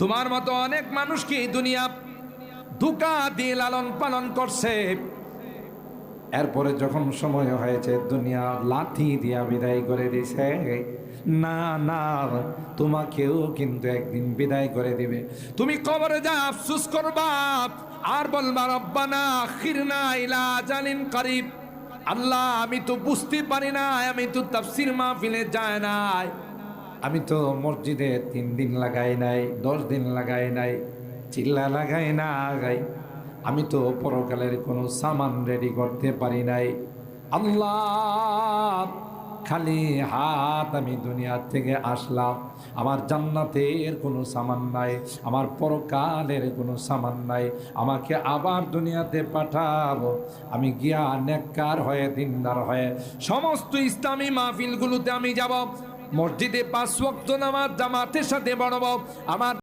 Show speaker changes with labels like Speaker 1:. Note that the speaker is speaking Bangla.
Speaker 1: তোমার মতো অনেক মানুষকে দুনিয়া ধোঁকা দিয়ে লালন পালন করছে, এরপরে যখন সময় হয়েছে দুনিয়া লাথি দিয়া বিদায় করে দিছে। না না, তোমাকেও কিন্তু একদিন বিদায় করে দিবে। তুমি কবরে যা আফসোস করবা আর বলবা রব্বানা আখিরনা ইলা আজালিন করিব। আল্লাহ, আমি তো বুঝতে পারি না, আমি তো তাফসীর মাহফিলে যায় নাই, আমি তো মসজিদে 3 দিন লাগাই নাই, 10 দিন লাগাই নাই, চিল্লা লাগাই নাই, আমি তো পরকালের কোনো সামান রেডি করতে পারি নাই। আল্লাহ, খালি হাত আমি দুনিয়া থেকে আসলাম, আমার জান্নাতের কোনো সামান নাই, আমার পরকালের কোনো সামান নাই, আমাকে আবার দুনিয়াতে পাঠাবো। আমি গিয়া নেককার হয়ে দিনদার হয়ে সমস্ত ইসলামী মাহফিলগুলোতে আমি যাব, মসজিদে 5 ওয়াক্ত নামাজ জামাতের সাথে পড়ব, আমার